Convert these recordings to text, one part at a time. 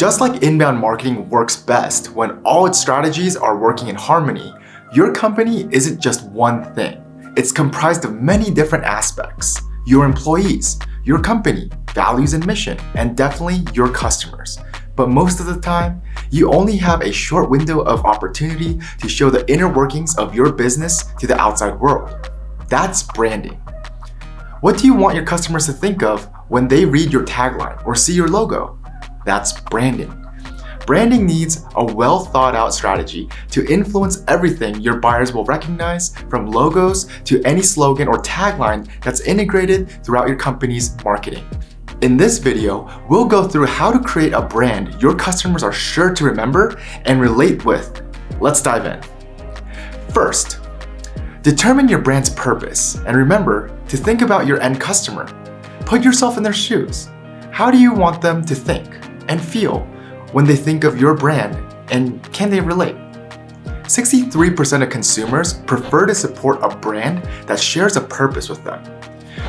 Just like inbound marketing works best when all its strategies are working in harmony, your company isn't just one thing. It's comprised of many different aspects. Your employees, your company, values and mission, and definitely your customers. But most of the time, you only have a short window of opportunity to show the inner workings of your business to the outside world. That's branding. What do you want your customers to think of when they read your tagline or see your logo? That's branding. Branding needs a well thought out strategy to influence everything your buyers will recognize, from logos to any slogan or tagline that's integrated throughout your company's marketing. In this video, we'll go through how to create a brand your customers are sure to remember and relate with. Let's dive in. First, determine your brand's purpose and remember to think about your end customer. Put yourself in their shoes. How do you want them to think and feel when they think of your brand, and can they relate? 63% of consumers prefer to support a brand that shares a purpose with them.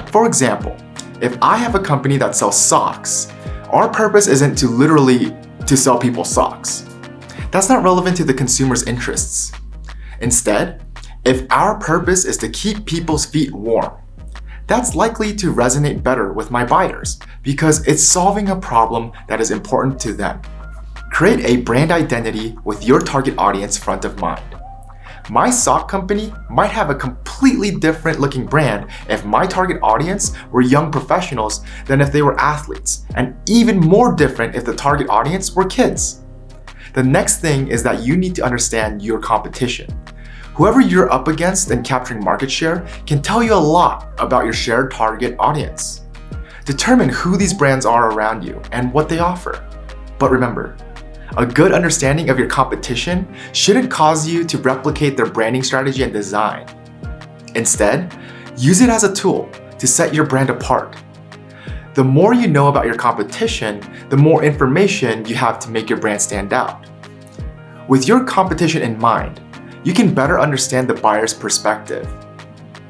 For example, if I have a company that sells socks, our purpose isn't to literally sell people socks. That's not relevant to the consumer's interests. Instead, if our purpose is to keep people's feet warm, that's likely to resonate better with my buyers because it's solving a problem that is important to them. Create a brand identity with your target audience front of mind. My sock company might have a completely different looking brand if my target audience were young professionals than if they were athletes, and even more different if the target audience were kids. The next thing is that you need to understand your competition. Whoever you're up against in capturing market share can tell you a lot about your shared target audience. Determine who these brands are around you and what they offer. But remember, a good understanding of your competition shouldn't cause you to replicate their branding strategy and design. Instead, use it as a tool to set your brand apart. The more you know about your competition, the more information you have to make your brand stand out. With your competition in mind, you can better understand the buyer's perspective.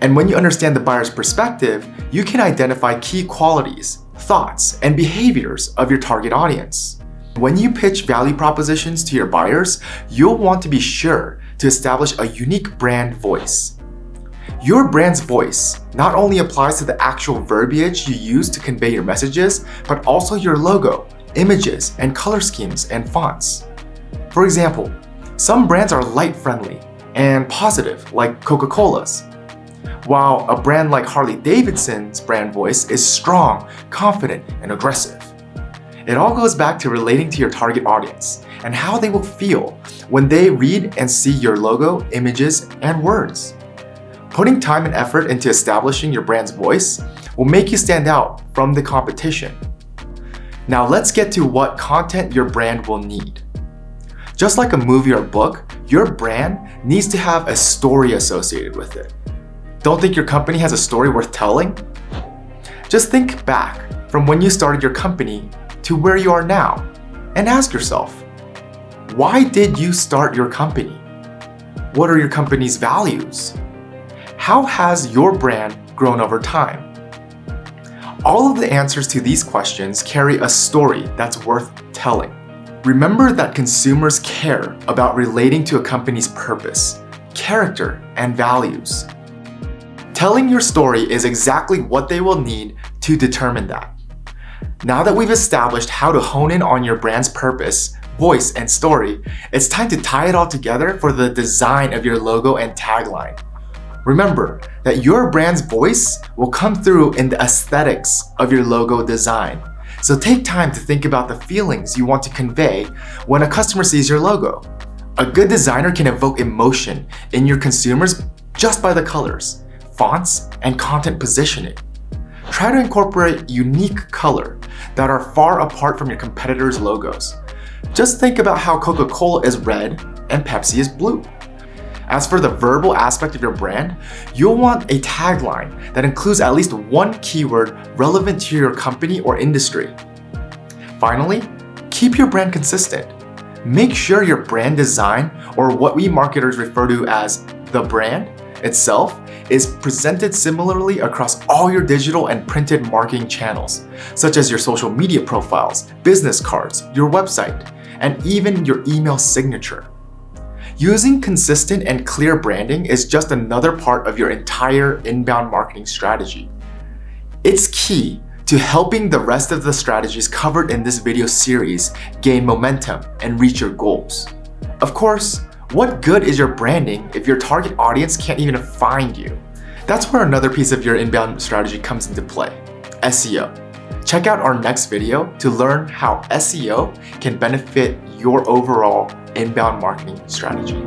And when you understand the buyer's perspective, you can identify key qualities, thoughts, and behaviors of your target audience. When you pitch value propositions to your buyers, you'll want to be sure to establish a unique brand voice. Your brand's voice not only applies to the actual verbiage you use to convey your messages, but also your logo, images, and color schemes and fonts. For example, some brands are light-friendly and positive, like Coca-Cola's, while a brand like Harley-Davidson's brand voice is strong, confident, and aggressive. It all goes back to relating to your target audience and how they will feel when they read and see your logo, images, and words. Putting time and effort into establishing your brand's voice will make you stand out from the competition. Now let's get to what content your brand will need. Just like a movie or book, your brand needs to have a story associated with it. Don't think your company has a story worth telling? Just think back from when you started your company to where you are now, and ask yourself, why did you start your company? What are your company's values? How has your brand grown over time? All of the answers to these questions carry a story that's worth telling. Remember that consumers care about relating to a company's purpose, character, and values. Telling your story is exactly what they will need to determine that. Now that we've established how to hone in on your brand's purpose, voice, and story, it's time to tie it all together for the design of your logo and tagline. Remember that your brand's voice will come through in the aesthetics of your logo design. So take time to think about the feelings you want to convey when a customer sees your logo. A good designer can evoke emotion in your consumers just by the colors, fonts, and content positioning. Try to incorporate unique color that are far apart from your competitors' logos. Just think about how Coca-Cola is red and Pepsi is blue. As for the verbal aspect of your brand, you'll want a tagline that includes at least one keyword relevant to your company or industry. Finally, keep your brand consistent. Make sure your brand design, or what we marketers refer to as the brand itself, is presented similarly across all your digital and printed marketing channels, such as your social media profiles, business cards, your website, and even your email signature. Using consistent and clear branding is just another part of your entire inbound marketing strategy. It's key to helping the rest of the strategies covered in this video series gain momentum and reach your goals. Of course, what good is your branding if your target audience can't even find you? That's where another piece of your inbound strategy comes into play: SEO. Check out our next video to learn how SEO can benefit your overall inbound marketing strategy.